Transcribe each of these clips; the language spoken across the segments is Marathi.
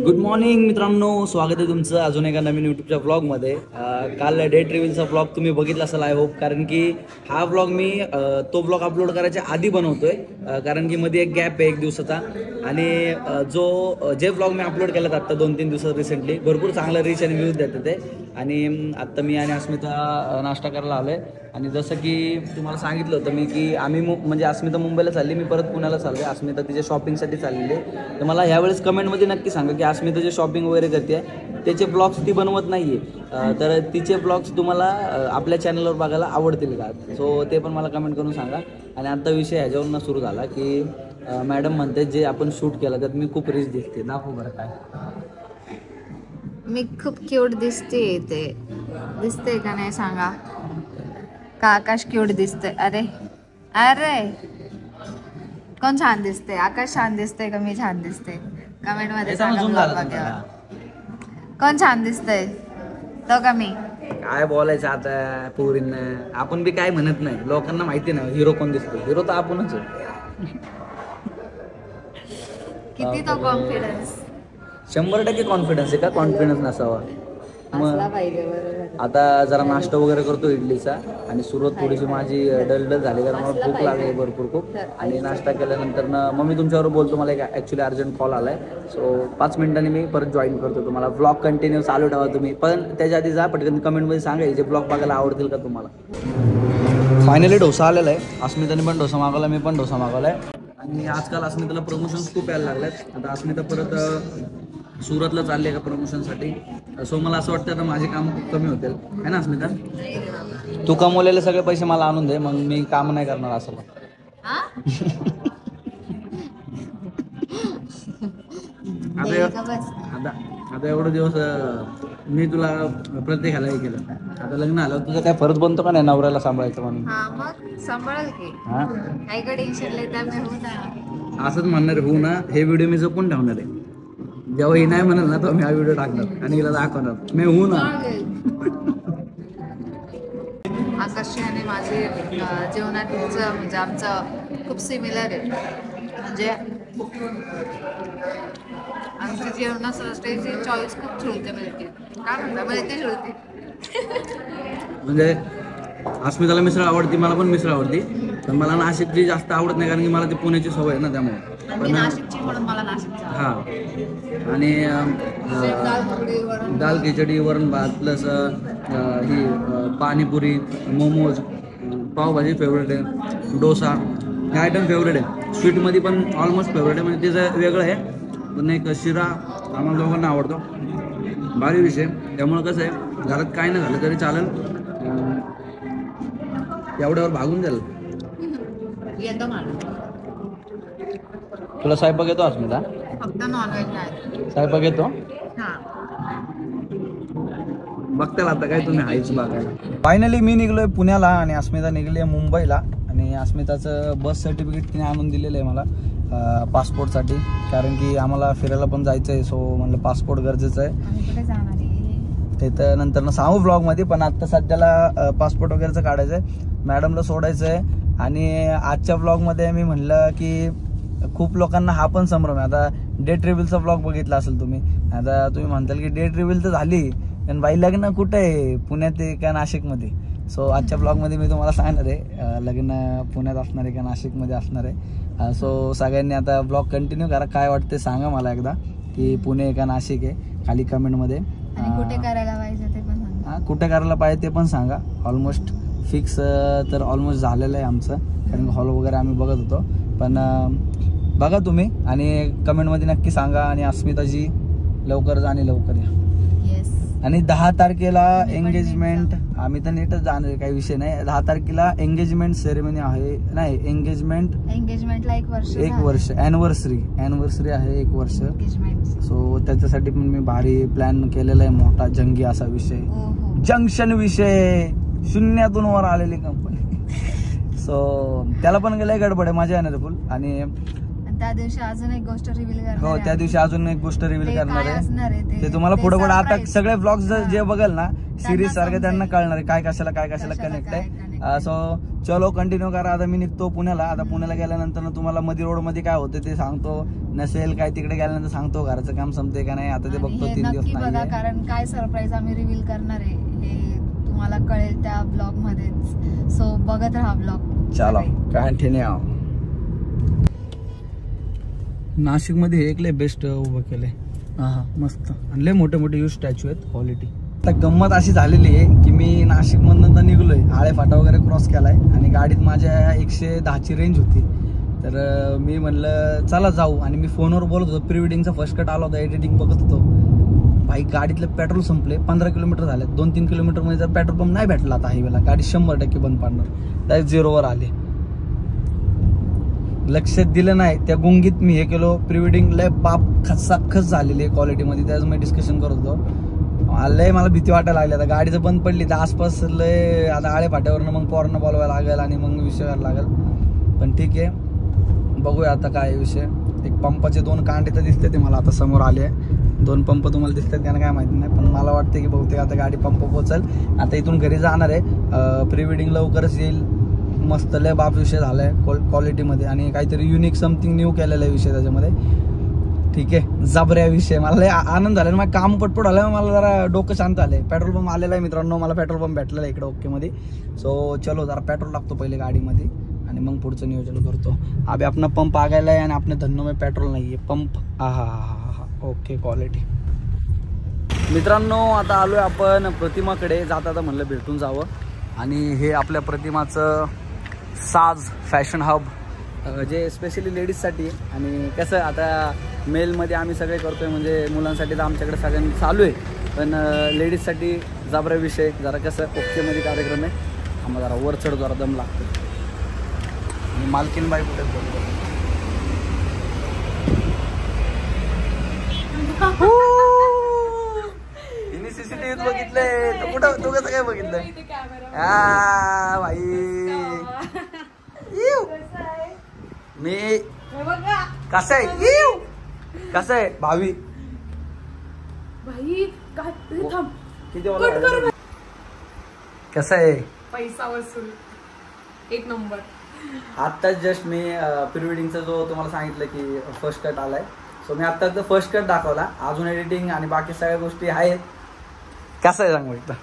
गुड मॉर्निंग मित्रांनो, स्वागत आहे तुमचं अजून एका नवीन यूट्यूबच्या व्लॉगमध्ये। काल डेट रिव्हिलचा व्लॉग तुम्ही बघितला असेल आय होप, कारण की हा व्लॉग मी तो व्लॉग अपलोड करायच्या आधी बनवतोय, कारण की मध्ये एक गॅप आहे 1 दिवसाचा। आणि जे व्लॉग मी अपलोड केलेत आता 2-3 दिवसात रिसेंटली भरपूर चांगला रीच आणि व्ह्यूज देतात ते। आणि आत्ता मी आणि अस्मिता नाश्ता करायला आलो आहे। आणि जसं की तुम्हाला सांगितलं होतं मी की आम्ही म्हणजे अस्मिता मुंबईला चालली, मी परत पुण्याला चाललो आहे। अस्मिता तिच्या शॉपिंगसाठी चाललेली आहे। तर मला ह्यावेळेस कमेंटमध्ये नक्की सांगा की अस्मिता जे शॉपिंग वगैरे करते त्याचे ब्लॉग्स ती बनवत नाही आहे, तर तिचे ब्लॉग्स तुम्हाला आपल्या चॅनलवर बघायला आवडतील का? सो ते पण मला कमेंट करून सांगा। आणि आत्ता विषय ह्याच्यावरून सुरू झाला की मॅडम म्हणते जे आपण शूट केलं त्यात मी खूप रिच दिसते, दाखव बरं काय। मी खूप क्यूट दिसते, ते दिसते का नाही सांगा? का आकाश क्यूट दिसते? अरे अरे कोण छान दिसते? आकाश छान दिसते का मी छान दिसते? कमेंट मध्ये सांगा। कोण छान दिसतंय, तो का मी? काय बोलायचं आता पोरींना, आपण बी काय म्हणत नाही, लोकांना माहिती नाही हिरो कोण दिसतो। हिरो तर आपणच आहे। किती तो कॉन्फिडन्स? 100% कॉन्फिडन्स आहे का? कॉन्फिडन्स नसावा मग। आता जरा नाश्ता वगैरे करतो इडलीचा, आणि सुरुवात थोडीशी माझी डलडल झाली कारण मला भूक लागली भरपूर खूप। आणि नाश्ता केल्यानंतर मग मी तुमच्यावर बोलतो, मला एक ॲक्च्युली अर्जंट कॉल आला आहे। सो 5 मिनिटांनी मी परत जॉईन करतो तुम्हाला। ब्लॉग कंटिन्यू चालू ठेवा तुम्ही, पण त्याच्या आधी जा पटकन कमेंटमध्ये सांगा जे ब्लॉग बघायला आवडतील का तुम्हाला। फायनली डोसा आलेला आहे, अस्मिताने पण डोसा मागवला, मी पण डोसा मागवला आहे। आणि आजकाल अस्मिताला प्रमोशन्स खूप यायला लागल्यात। आता अस्मिता परत सुरतला चालली आहे का प्रमोशनसाठी। सो मला असं वाटतं आता माझे काम खूप कमी होतील, है ना अस्मिता? तू कमवलेले सगळे पैसे मला आणून दे, मग मी काम नाही करणार असं। आता एवढे दिवस मी तुला प्रत्येकाला हे केलं, आता लग्न आलं तुझं काय फरक बनतो का नाही नवऱ्याला सांभाळायचं म्हणून? मग सांभाळल की, काही का टेन्शन लेता मी होऊ ना। असंच म्हणणार होऊ ना, हे व्हिडिओ मी जपून ठेवणार आहे। जेव्हा ही नाही म्हणाल ना तेव्हा मी हा व्हिडिओ टाकणार आणि हिला दाखवणार मी होऊ ना। आकाशची आणि माझे जेवणाचं म्हणजे आमचं खूप सिमिलर आहे। म्हणजे आमची जेवणाची चॉईस खूप जुळते, मिळते काय म्हणता, मिळते जुळते। म्हणजे अस्मिताला मिसळ आवडती, मला पण मिसळ आवडती, पण मला नाशिकची जास्त आवडत नाही कारण की मला ती पुण्याची सवय आहे ना, त्यामुळे। नाशिकची म्हणून मला नाशिकची हां। आणि दाल खिचडी, वरण भात, प्लस ही पाणीपुरी, मोमोज, पावभाजी फेवरेट आहे, डोसा हे आयटम फेवरेट आहे। स्वीटमध्ये पण ऑलमोस्ट फेवरेट आहे, म्हणजे त्याचं वेगळं आहे। पण एक शिरा आम्हाला दोघांना आवडतो, भारी विषय। त्यामुळं कसं आहे, घरात काय नाही झालं तरी चालेल, एवढ्यावर भागून जाईल। तुला स्वयंपाक येतो अस्मिता? फक्त नॉनव्हेज नाही, स्वयंपाक येतो? हां। बघताल आता काय तुम्ही हायच बघायला। फायनली मी निघलोय पुण्याला आणि अस्मिता निघली आहे मुंबईला। आणि अस्मिताचं बस सर्टिफिकेट तिने आणून दिलेलं आहे मला पासपोर्टसाठी, कारण की आम्हाला फिरायला पण जायचं आहे। सो म्हणलं पासपोर्ट गरजेचं आहे। कुठे जाणार आहे ते तर नंतर ना सांगू व्लॉगमध्ये, पण आत्ता सध्याला पासपोर्ट वगैरेचं काढायचं आहे, मॅडमला सोडायचं आहे। आणि आजच्या व्लॉगमध्ये मी म्हणलं की खूप लोकांना हा पण संभ्रम आहे। आता डेट रिव्हिलचा व्लॉग बघितला असेल तुम्ही, आता तुम्ही म्हणताल की डेट रिव्हिल तर झाली, पण बाई लग्न कुठं आहे, पुण्यात आहे का नाशिकमध्ये? सो आजच्या ब्लॉगमध्ये मी तुम्हाला सांगणार आहे लग्न पुण्यात असणार आहे का नाशिकमध्ये असणार आहे। सो सगळ्यांनी आता ब्लॉग कंटिन्यू करा, काय वाटते सांगा मला एकदा की पुणे आहे का नाशिक आहे, खाली कमेंटमध्ये। कुठे करायला पाहिजे ते पण सांगा, कुठे करायला पाहिजे ते पण सांगा। ऑलमोस्ट फिक्स तर ऑलमोस्ट झालेलं आहे आमचं, कारण हॉल वगैरे आम्ही बघत होतो, पण बघा तुम्ही आणि कमेंटमध्ये नक्की सांगा। आणि अस्मिताजी लवकर जा आणि लवकर या। आणि 10 तारखेला एंगेजमेंट, आम्ही तर नेटच जाणार, काही विषय नाही। 10 तारखेला एंगेजमेंट सेरेमनी आहे, नाही एंगेजमेंटला 1 वर्ष ॲनिव्हर्सरी आहे, 1 वर्ष। सो त्याच्यासाठी पण मी भारी प्लॅन केलेला आहे, मोठा जंगी असा विषय, जंक्शन विषय, शून्यातून वर आलेली कंपनी। सो त्याला पण गेलाय गडबड आहे, मजा येणार फुल। आणि त्या दिवशी अजून एक गोष्ट रिव्हील करणार हो, आहे. त्या दिवशी अजून एक गोष्ट रिव्हील ते करणार काय आहे. असणार आहे ते तुम्हाला पुढे पुढे आता surprise. सगळे ब्लॉग्स हा. जे बघाल ना सिरीज सारखे समजेल. त्यांना कळणार आहे काय कशाला कशाला कनेक्ट काय आहे. connect सो चलो कंटिन्यू करा. आता मी निघतो पुण्याला. आता पुण्याला गेल्यानंतर ना तुम्हाला मध्ये रोड मध्ये काय होतं ते सांगतो. नसेल काय तिकडे गेल्यानंतर सांगतो घराचं काम संपते का नाही. आता ते आणि बघतो हे 3 दिवस नक्की बघा, नाही. कारण काय सरप्राईज आम्ही रिव्हील करणार आहे हे तुम्हाला कळेल त्या ब्लॉग मध्येच. सो बघत राहा ब्लॉग. चलो कंटिन्यू. नाशिक मध्ये एक लय बेस्ट उभं केलंय. हा मस्त. आणि लय मोठे मोठे यूज स्टॅच्यू आहेत. क्वालिटी. आता गंमत अशी झालेली आहे की मी नाशिक मधून तर निघलोय. आळे फाटा वगैरे क्रॉस केलाय आणि गाडीत माझ्या 110ची रेंज होती. तर मी म्हणलं चला जाऊ. आणि मी फोनवर बोलत होतो. प्री वेडिंगचा फर्स्ट कट आला होता. एडिटिंग बघत होतो. भाई गाडीतलं पेट्रोल संपले. 15 किलोमीटर झाले. 2-3 किलोमीटर मध्ये जर पेट्रोल पंप नाही भेटला आता हायवेला गाडी 100% बंद पडणार. डायरेक्ट 0वर आले. लक्ष दिलं नाही त्या गुंगीत मी हे केलो. प्री वेडिंग लय बाप खस झालेली आहे क्वालिटीमध्ये. त्याच मी डिस्कशन करत होतो. लय मला भीती वाटायला लागली. आता गाडी जर बंद पडली तर आसपास लय आता आळे फाट्यावरनं मग पोरांना बोलवायला लागेल आणि मग विषय करायला लागेल. पण ठीक आहे बघूया आता काय विषय. एक पंपाचे 2 कांडे तर दिसते ते मला आता समोर आले. 2 पंप तुम्हाला दिसतात का काय माहिती नाही. पण मला वाटतं की बहुतेक आता गाडी पंप पोहोचल. आता इथून घरी जाणार आहे. प्री वेडिंग लवकरच येईल. मस्त लय बाप विषय झालाय क्वालिटीमध्ये आणि काहीतरी युनिक समथिंग न्यू केलेला आहे विषय त्याच्यामध्ये. ठीक आहे जबऱ्या विषय. मला लय आनंद झाला. माझं काम पटपट आलं. मला जरा डोकं शांत आलंय. पेट्रोल पंप आलेला आहे मित्रांनो. मला पेट्रोल पंप भेटलेला आहे इकडे ओके मध्ये. सो चलो जरा पेट्रोल टाकतो पहिले गाडीमध्ये आणि मग पुढचं नियोजन करतो. अभि अपना पंप आ गेला आहे आणि आपल्या धन्नो में पेट्रोल नाही आहे. पंप हा ओके क्वालिटी. मित्रांनो आता आलोय आपण प्रतिमाकडे. जाता म्हणलं भेटून जावं. आणि हे आपल्या प्रतिमाचं साज फॅशन हब जे स्पेशली लेडीजसाठी. आणि कसं आता मेलमध्ये आम्ही सगळे करतोय म्हणजे मुलांसाठी तर आमच्याकडे सगळ्यांनी चालू आहे. पण लेडीजसाठी जबरा विषय जरा कसं ओकेमध्ये कार्यक्रम आहे. आम्हाला जरा वर चढ जरा दम लागतो. आणि मालकीन बाई कुठे बोलतो. तिने सीसीटीव्हीत बघितलंय. तू कुठं तू कसं काय बघितलंय. भाई मी कसं आहे कसं आहे भावी किती कसं आहे पैसा वसूल एक नंबर. आत्ताच जस्ट मी प्री वेडिंगचा जो तुम्हाला सांगितलं की फर्स्ट कट आलाय. सो मी आत्ता फर्स्ट कट दाखवला. अजून एडिटिंग आणि बाकी सगळ्या गोष्टी आहेत. कसं आहे सांगू एकदा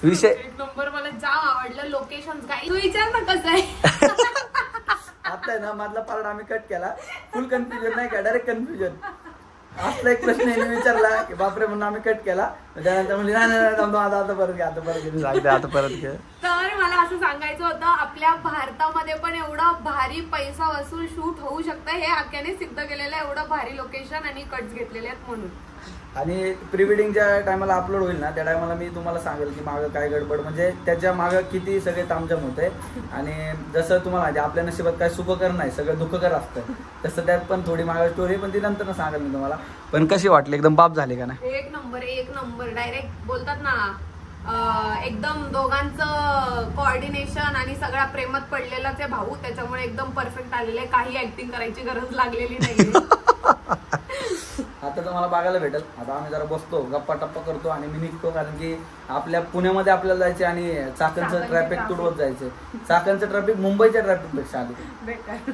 विषय. एक नंबर. मला जाम आवडलं. लोकेशन काय तू विचार ना कसं आहे. आता आहे ना मधला पार्ट आम्ही कट केला. फुल कन्फ्युजन नाही का डायरेक्ट कन्फ्युजन. असला एक प्रश्न विचारला की बापरे म्हणून आम्ही कट केला. त्यानंतर म्हणजे नाही आता परत घ्या आता परत घ्या. तर मला असं सांगायचं होतं आपल्या भारतामध्ये पण एवढा भारी पैसा वसूल शूट होऊ शकतं हे आख्याने सिद्ध केलेलं आहे. एवढं भारी लोकेशन आणि कट्स घेतलेले आहेत म्हणून. आणि प्री वेडिंगच्या टायमाला अपलोड होईल ना त्या टायमाला मी तुम्हाला सांगेल की मागं काय गडबड म्हणजे त्याच्या मागं किती सगळे तामझाम होते. आणि जसं तुम्हाला म्हणजे आपल्या नशिबात काय सुखकर नाही सगळं दुःखकर असतं तसं त्यात पण थोडी मागं स्टोरी पण ती नंतर सांगेल मी तुम्हाला. पण कशी वाटली एकदम बाप झाली का नाही. एक नंबर डायरेक्ट बोलतात ना एकदम दोघांचं कोऑर्डिनेशन आणि सगळ्या प्रेमात पडलेलाच आहे भाऊ. त्याच्यामुळे एकदम परफेक्ट आलेलं आहे. काही ऍक्टिंग करायची गरज लागलेली नाही. आता तुम्हाला बघायला भेटेल. आता आम्ही जरा बसतो गप्पा टप्पा करतो आणि मी निघतो. कारण की आपल्या पुण्यामध्ये आपल्याला जायचे आणि चाकणचं ट्रॅफिक तुडवत जायचं. चाकणचं ट्रॅफिक मुंबईच्या ट्रॅफिक पेक्षा आली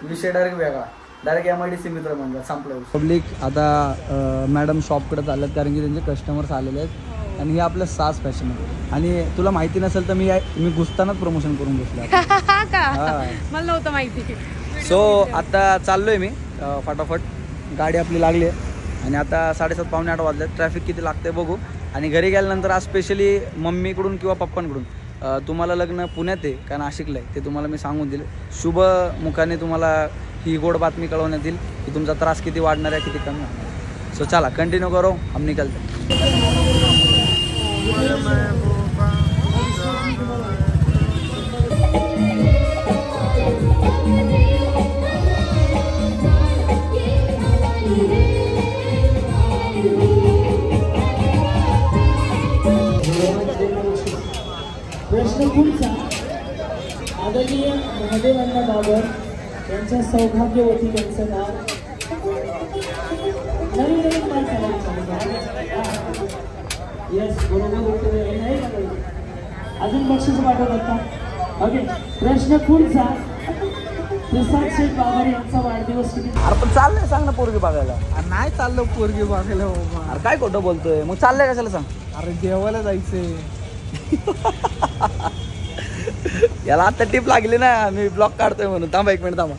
विषय डायरेक्ट वेगळा. डायरेक्ट MIDC मित्र म्हणजे संपलं. पब्लिक आता मॅडम शॉपकडे चालत कारण की त्यांचे कस्टमर्स आलेले आहेत. आणि हे आपलं साज फॅशन आहे. आणि तुला माहिती नसेल तर मी घुसतानाच प्रमोशन करून बसलो. मला नव्हतं माहिती. सो आता चाललोय मी फटाफट. गाडी आपली लागली आहे आणि आता 7:30 पावणे 8 वाजले. ट्रॅफिक किती लागते बघू. आणि घरी गेल्यानंतर आज स्पेशली मम्मीकडून किंवा पप्पांकडून तुम्हाला लग्न पुण्यात आहे का नाशिकला आहे ते तुम्हाला मी सांगून दिले. शुभ मुखाने तुम्हाला ही गोड बातमी कळवण्यात येईल की तुमचा त्रास किती वाढणार आहे किती कमी होणार. सो चला कंटिन्यू करो हम निकलते. प्रश्न पुढचा. आदरणीय महादेव अण्णा बाबर यांच्या सौभाग्यवती त्यांचं नाव नवीन नवीन माणसाला येस बरोबर उत्तर नाही का काही? अजून बक्षीस पाठवतात का? ओके प्रश्न पुढचा प्रसाद शेठ बाबर यांचा वाढदिवस किती? अरे पण चाललंय सांग ना पोरगी बघायला. नाही चाललो पोरगी बघायला बाबा. अरे काय खोटं बोलतोय मग चाललंय कशाला सांग. अरे देवाला जायचंय. याला आता टिप लागली ना मी ब्लॉग काढतोय म्हणून. थांबा 1 मिनिट थांबा.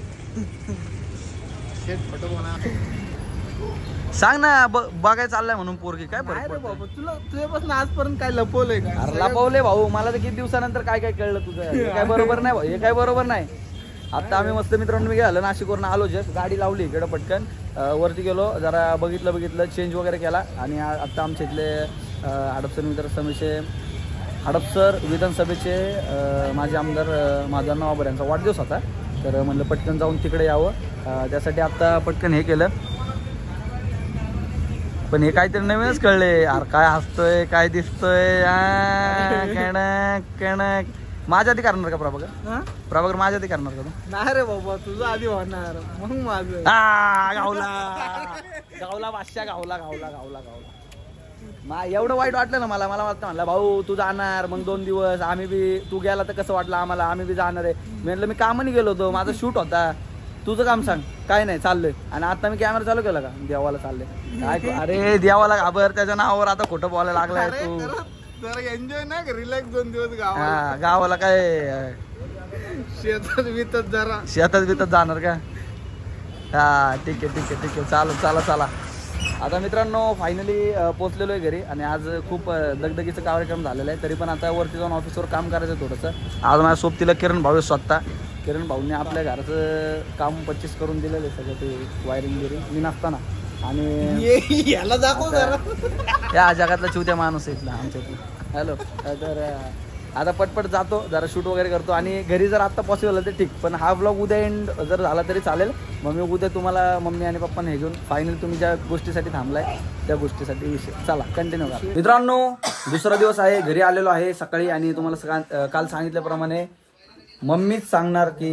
सांग ना बघायला चाललंय म्हणून पोरगी काय नाही रे फरक पडतोय? बाबा तुला तुझ्यापासून आजपर्यंत काय लपवलंय का? अरे लपवले भाऊ मला तर किती दिवसानंतर काय काय कळलं तुझं. हे काय बरोबर नाही भाऊ, हे काय बरोबर नाही. आता आम्ही मस्त मित्रांनो मी गेलो नाशिकवरून आलो जस्ट गाडी लावली इकडं पटकन वरती गेलो जरा बघितलं चेंज वगैरे केला आणि आता आमच्या इथले हडपसर हडपसर विधानसभेचे माझे आमदार माधवराव बाबर यांचा वाढदिवस होता. तर म्हणलं पटकन जाऊन तिकडे यावं त्यासाठी आता पटकन हे केलं. पण हे काहीतरी नवीनच कळले यार. काय हसतोय काय दिसतोय कणक कणक. माझ्या आधी करणार का प्रभाकर? हा? प्रभाकर माझ्या आधी करणार का तू? नाही रे बाबा तुझं आधी होणार मग माझं. गावला बादशाह गावला एवढं वाईट वाटलं ना मला वाटतं म्हणलं भाऊ तू जाणार मग 2 दिवस आम्ही बी तू गेला तर कसं वाटलं आम्हाला आम्ही बी जाणार आहे. म्हणलं मी कामाने गेलो होतो माझा शूट होता. तुझं काम सांग. काय नाही चाललंय आणि आता मी कॅमेरा चालू केला का देवाला चाललंय काय. अरे देवाला घाबर त्याच्या नावावर आता खोटं बोलायला लागलाय तू. जरा एन्जॉय नाही का रिलॅक्स 2 दिवस गावाला. हा गावाला काय शेतात बितात जरा शेतात जाणार का? हा ठीक आहे चला. आता मित्रांनो फायनली पोहोचलेलो आहे घरी आणि आज खूप दगदगीचा कार्यक्रम झालेला आहे. तरी पण आता वरती जाऊन ऑफिसवर काम करायचं थोडंसं. आज माझ्या सोबतीला किरण भाऊ स्वतः. किरण भाऊने आपल्या घराचं काम 25 करून दिलेलं आहे सगळं ते वायरिंग बिरिंग मी नसताना. आणि याला दाखव जरा. या जगातला चिवत्या माणूस आहे इथला आमच्या इथला. हॅलो तर आता पटपट जातो जरा शूट वगैरे करतो आणि घरी जर आता पॉसिबल झालं तर ठीक. पण हा ब्लॉग उद्या एंड जर झाला तरी चालेल. मग मी उद्या तुम्हाला मम्मी आणि पप्पाने हे घेऊन फायनल तुम्ही ज्या गोष्टीसाठी थांबलाय त्या गोष्टीसाठी विषय चला कंटिन्यू करा. मित्रांनो दुसरा दिवस आहे घरी आलेलो आहे सकाळी आणि तुम्हाला काल सांगितल्याप्रमाणे मम्मीच सांगणार की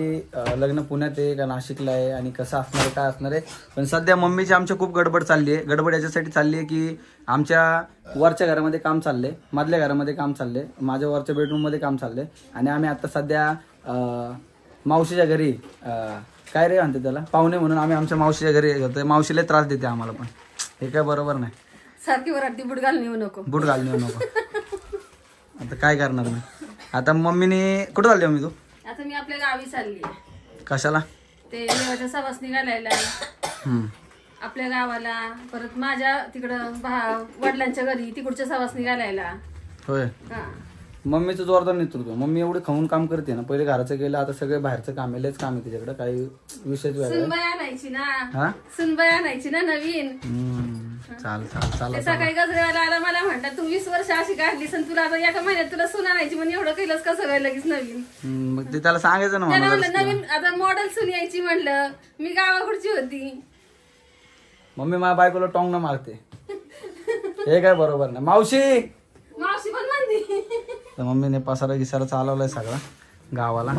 लग्न पुण्यात आहे का नाशिकला आहे आणि कसं असणार आहे काय असणार आहे. पण सध्या मम्मीची आमच्या खूप गडबड चालली आहे. गडबड याच्यासाठी चालली आहे की आमच्या वरच्या घरामध्ये काम चाललंय मधल्या घरामध्ये काम चाललंय माझ्या वरच्या बेडरूममध्ये काम चाललंय आणि आम्ही आता सध्या मावशीच्या घरी काय रे म्हणते त्याला पाहुणे म्हणून आम्ही आमच्या मावशीच्या घरी घेतोय. मावशीला त्रास देते आम्हाला पण हे काय बरोबर नाही. सारखी वराती बूट घालून येऊ नको. बूट घालून येऊ नको. आता काय करणार मी. आता मम्मीने कुठं चालली मम्मी तू? आता मी आपल्या गावी चालली. कशाला? ते देवाच्या सवासनी घालायला आपल्या गावाला परत माझ्या तिकडं वडिलांच्या घरी तिकडच्या सवासनी घालायला. होय मम्मीचं जोरदार नेतृत्व. मम्मी एवढे खाऊन काम करते ना. पहिले घराचं गेलं आता सगळे बाहेरचं काम आहे. लयच काम आहे तिच्याकडे काही विषयच वेगळा. सुनबाई आणायची ना. सुनबाई आणायची ना नवीन. चाल सकाळी गजरेवाला आला मला म्हणतात तू 20 वर्ष अशी काढलीस आणि तुला आता एका महिन्यात तुला सून आणायची म्हणजे एवढं केलंस का सगळं लगेच नवीन. मग ते त्याला सांगायचं ना त्याला म्हणलं नवीन आता मॉडेल सून यायची म्हणलं. मी गावाकडची होती. मम्मी माझ्या बायकोला टोंग न मारते हे काय बरोबर नाही. मावशी पण म्हणली. तर मम्मीने पसारा गिसारा चालवलाय सगळा गावाला.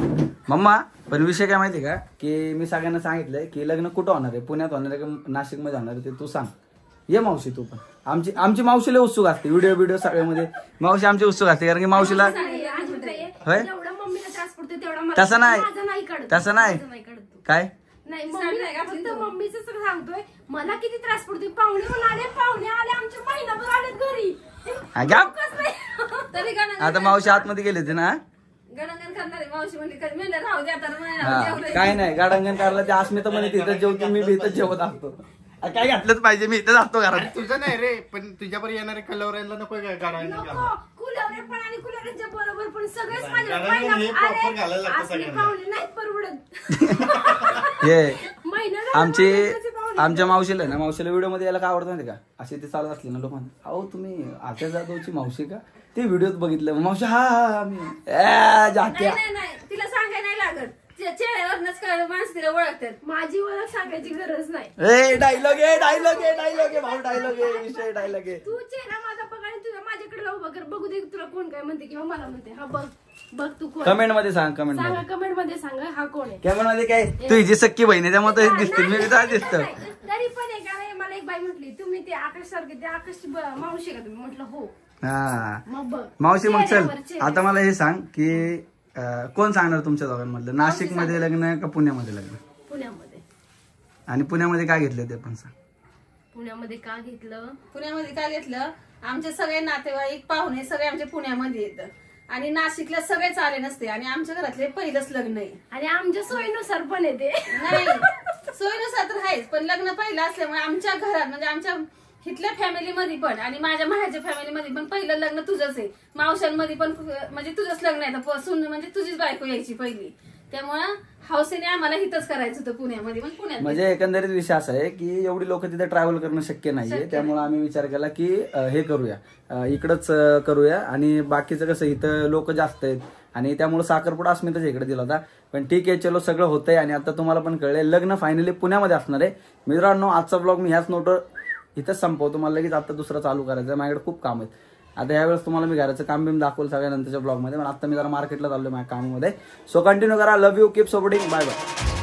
मम्मा पण विषय काय माहिती का की मी सगळ्यांना सांगितलंय की लग्न कुठं होणार आहे पुण्यात होणार आहे का नाशिकमध्ये होणार आहे ते तू सांग. ये मावशी तू पण. आमची मावशीला उत्सुक असते व्हिडिओ सगळ्यामध्ये मावशी आमची उत्सुक असते कारण की मावशीला होय तसं नाही काय मम्मीच सांगतोय मला किती त्रास पडतोय. पाहुणे आले आमच्या महिनाभर आलेत घरी. आता मावशी आतमध्ये गेले होते ना. गणगण करणारी मावशी म्हणली राहू द्या तर काय नाही गाडांगण करायला ते अस्मिता म्हणे तिथं जेवतो मी इथं जेवत असतो. काय घातलंच पाहिजे मी इथं असतो घरात. तुझं नाही रे पण तुझ्यावर येणारे कलवरायला नको काय गाडा कुलवरे पण आणि कुलवऱ्यांच्या बरोबर पण सगळेच नाहीत परवडत. आमच्या मावशीला ना मावशीला व्हिडिओ मध्ये यायला काय आवडतं माहिती का असे ते चालत असले ना लोकांना अहो तुम्ही आत्या जाधवची मावशी का ते व्हिडिओत बघितलं मावशी हा मी नाही तिला सांगायला नाही लागत. चेहऱ्यावरच कळलं माणसं तिला ओळखतात. माझी ओळख सांगायची गरज नाही. ए डायलॉग आहे भाऊ, डायलॉग आहे, विषय डायलॉग आहे. तू चेहरा माझा बघ आणि तुझ्या माझ्याकडे उभा कर, बघू दे तुला कोण काय म्हणते किंवा मला म्हणते. हा बघ बघ तू कोण, कमेंट मध्ये सांग, कमेंट सांगा मध्ये, कमेंट मध्ये सांगा हा कोण आहे. कमेंट मध्ये काय तुझी सख्खी बहीण आहे त्यामुळे तशीच दिसते, मी काय दिसतं. तरी पण आहे का नाही, मला एक बाई म्हटली तुम्ही ते आकाश सारखे, ते आकाशची मावशी का तुम्ही? म्हटलं हो. हा मग बघ मावशी, मग चल चेहऱ्यावर आता मला हे सांग की कोण सांगणार तुमच्या दोघांमधलं, नाशिक मध्ये लग्न का पुण्यामध्ये लग्न? पुण्यामध्ये. आणि पुण्यामध्ये काय घेतलं ते पण सांग. पुण्यामध्ये का घेतलं? पुण्यामध्ये काय घेतलं, आमचे सगळे नातेवाईक पाहुणे सगळे आमच्या पुण्यामध्ये येतात आणि नाशिकला सगळेच आले नसते आणि आमच्या घरातले पहिलंच लग्न आहे. आणि आमच्या सोयीनुसार पण येते. नाही सोयीनुसार तर आहेच, पण लग्न पहिलं असल्यामुळे आमच्या घरात म्हणजे आमच्या इथल्या फॅमिलीमध्ये पण आणि माझ्या माहेरच्या फॅमिलीमध्ये पण पहिलं लग्न तुझंच आहे. मावशांमध्ये पण म्हणजे तुझंच लग्न आहे, सून म्हणजे तुझीच बायको यायची पहिली. त्यामुळं हौसेने आम्हाला हितच करायचं होतं पुण्यामध्ये, पण पुण्यात म्हणजे एकंदरीत विषय असा आहे की एवढी लोक तिथे ट्रॅव्हल करणं शक्य नाहीये, त्यामुळे आम्ही विचार केला की हे करूया, इकडंच करूया. आणि बाकीचं कसं इथं लोक जास्त आहेत आणि त्यामुळे साखरपुडा अस्मिताच इकडे दिला होता. पण ठीक आहे, चलो सगळं होतंय आणि आता तुम्हाला पण कळलंय लग्न फायनली पुण्यामध्ये असणार आहे. मित्रांनो, आजचा ब्लॉग मी ह्याच नोटवर इथंच संपवतो, मला लगेच आता दुसरा चालू करायचं आहे, माझ्याकडे खूप काम आहेत. आता यावेळेस तुम्हाला मी घराचं काम बिम दाखवलं सगळ्या नंतरच्या ब्लॉगमध्ये, पण आता मी जरा मार्केटला चाललोय माझ्या कामामध्ये. सो कंटिन्यू करा. Love you, keep supporting, bye bye.